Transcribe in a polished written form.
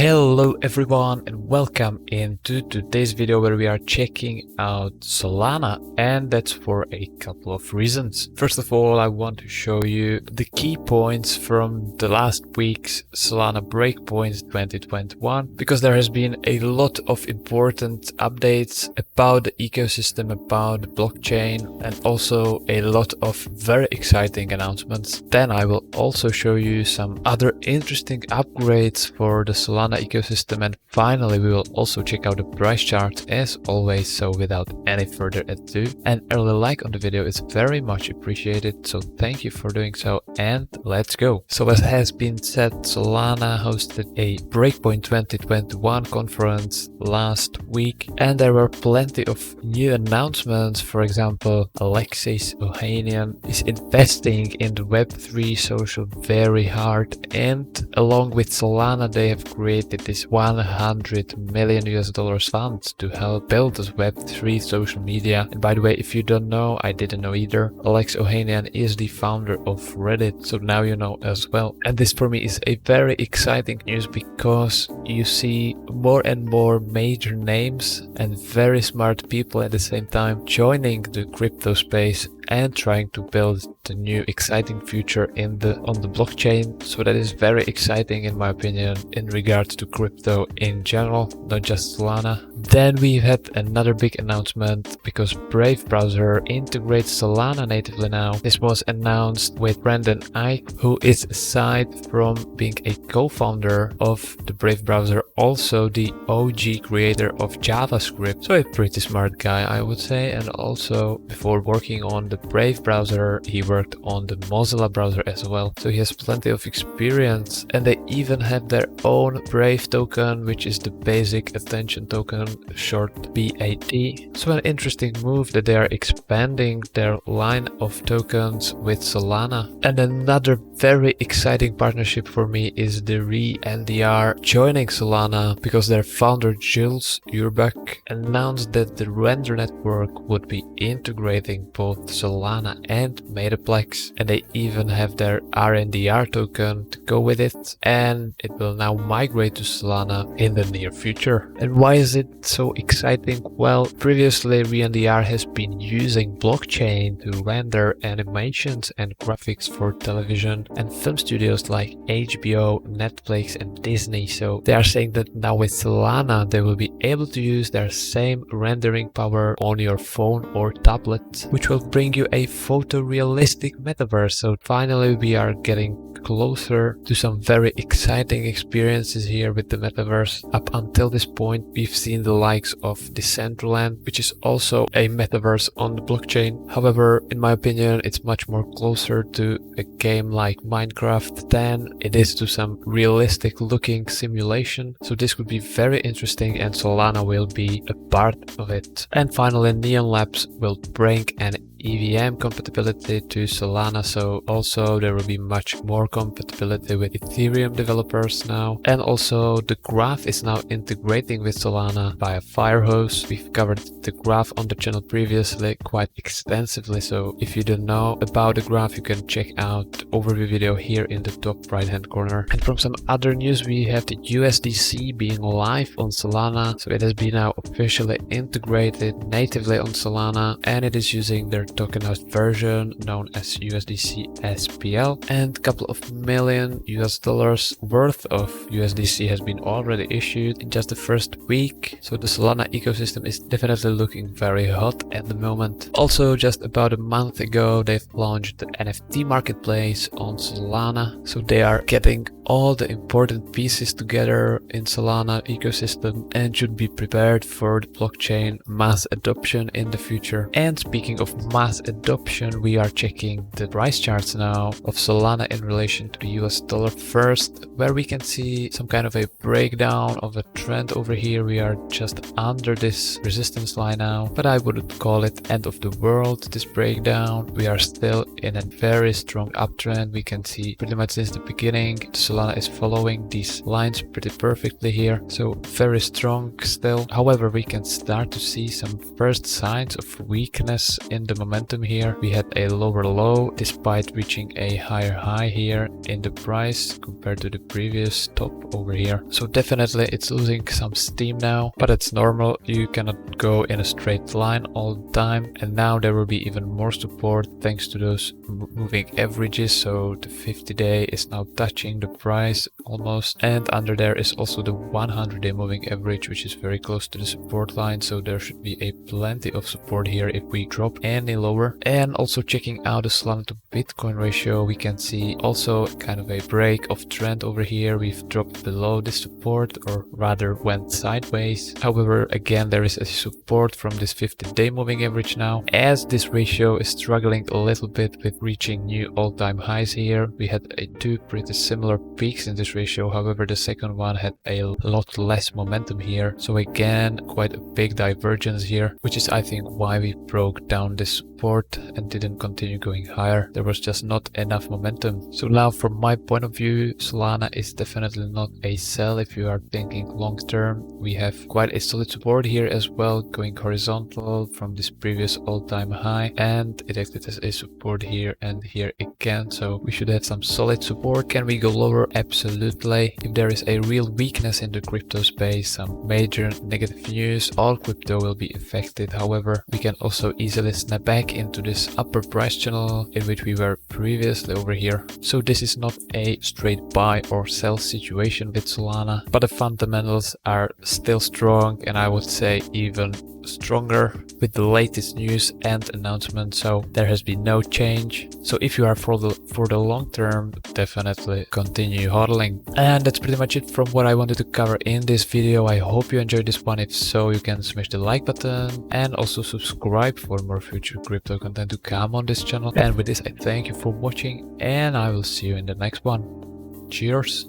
Hello everyone and welcome into today's video where we are checking out Solana, and that's for a couple of reasons. First of all, I want to show you the key points from the last week's Solana Breakpoint 2021, because there has been a lot of important updates about the ecosystem, about the blockchain, and also a lot of very exciting announcements. Then I will also show you some other interesting upgrades for the Solana ecosystem, and finally we will also check out the price chart as always. So without any further ado, an early like on the video is very much appreciated, so thank you for doing so, and let's go. So as has been said, Solana hosted a Breakpoint 2021 conference last week, and there were plenty of new announcements. For example, Alexei Ohanian is investing in the Web3 social very hard, and along with Solana they have created this $100 million fund to help build this Web3 social media. And by the way, if you don't know, I didn't know either, Alex Ohanian is the founder of Reddit, so now you know as well. And this for me is a very exciting news, because you see more and more major names and very smart people at the same time joining the crypto space and trying to build the new exciting future on the blockchain. So that is very exciting in my opinion in regards to crypto in general, not just Solana. Then we had another big announcement, because Brave browser integrates Solana natively now. This was announced with Brandon Ike, who is, aside from being a co-founder of the Brave browser, also the OG creator of JavaScript. So a pretty smart guy, I would say. And also before working on the Brave browser, he worked on the Mozilla browser as well. So he has plenty of experience, and they even have their own Brave token, which is the basic attention token, short BAT. So an interesting move that they are expanding their line of tokens with Solana. And another very exciting partnership for me is the NDR joining Solana, because their founder Jules Urbach announced that the Render network would be integrating both Solana and Metaplex, and they even have their RNDR token to go with it, and it will now migrate to Solana in the near future. And why is it so exciting? Well, previously RNDR has been using blockchain to render animations and graphics for television and film studios like HBO, Netflix and Disney. So they are saying that now with Solana they will be able to use their same rendering power on your phone or tablet, which will bring you a photorealistic metaverse. So finally we are getting closer to some very exciting experiences here with the metaverse. Up until this point we've seen the likes of Decentraland, which is also a metaverse on the blockchain. However, in my opinion, it's much more closer to a game like Minecraft than it is to some realistic looking simulation. So this could be very interesting, and Solana will be a part of it. And finally, Neon Labs will bring an EVM compatibility to Solana, so also there will be much more compatibility with Ethereum developers now. And also the graph is now integrating with Solana via Firehose. We've covered the graph on the channel previously quite extensively, so if you don't know about the graph you can check out the overview video here in the top right hand corner. And from some other news, we have the USDC being live on Solana, so it has been now officially integrated natively on Solana, and it is using their tokenized version known as USDC SPL, and a couple of million US dollars worth of USDC has been already issued in just the first week. So the Solana ecosystem is definitely looking very hot at the moment. Also, just about a month ago they've launched the NFT marketplace on Solana, so they are getting all the important pieces together in Solana ecosystem and should be prepared for the blockchain mass adoption in the future. And speaking of mass adoption, we are checking the price charts now of Solana in relation to the US dollar first, where we can see some kind of a breakdown of a trend over here. We are just under this resistance line now, but I wouldn't call it end of the world, this breakdown. We are still in a very strong uptrend. We can see pretty much since the beginning the Solana is following these lines pretty perfectly here, so very strong still. However, we can start to see some first signs of weakness in the momentum here. We had a lower low despite reaching a higher high here in the price compared to the previous top over here. So definitely it's losing some steam now, but it's normal. You cannot go in a straight line all the time, and now there will be even more support thanks to those moving averages. So the 50-day is now touching the price almost, and under there is also the 100-day moving average, which is very close to the support line. So there should be a plenty of support here if we drop any lower. And also checking out the Solana to Bitcoin ratio, we can see also kind of a break of trend over here. We've dropped below this support, or rather went sideways. However, again, there is a support from this 50-day moving average now, as this ratio is struggling a little bit with reaching new all-time highs here. We had two pretty similar peaks in this ratio. However, the second one had a lot less momentum here. So again, quite a big divergence here, which is I think why we broke down this support and didn't continue going higher. There was just not enough momentum. So now from my point of view, Solana is definitely not a sell if you are thinking long term. We have quite a solid support here as well, going horizontal from this previous all-time high, and it acted as a support here and here again. So we should have some solid support. Can we go lower? Absolutely. If there is a real weakness in the crypto space, some major negative news, all crypto will be affected. However, we can also easily snap back into this upper price channel in which we were previously over here. So this is not a straight buy or sell situation with Solana, but the fundamentals are still strong, and I would say even stronger with the latest news and announcement. So there has been no change. So if you are for the long term, definitely continue hodling. And that's pretty much it from what I wanted to cover in this video. I hope you enjoyed this one. If so, you can smash the like button and also subscribe for more future crypto content to come on this channel. And with this, I thank you for watching, and I will see you in the next one. Cheers.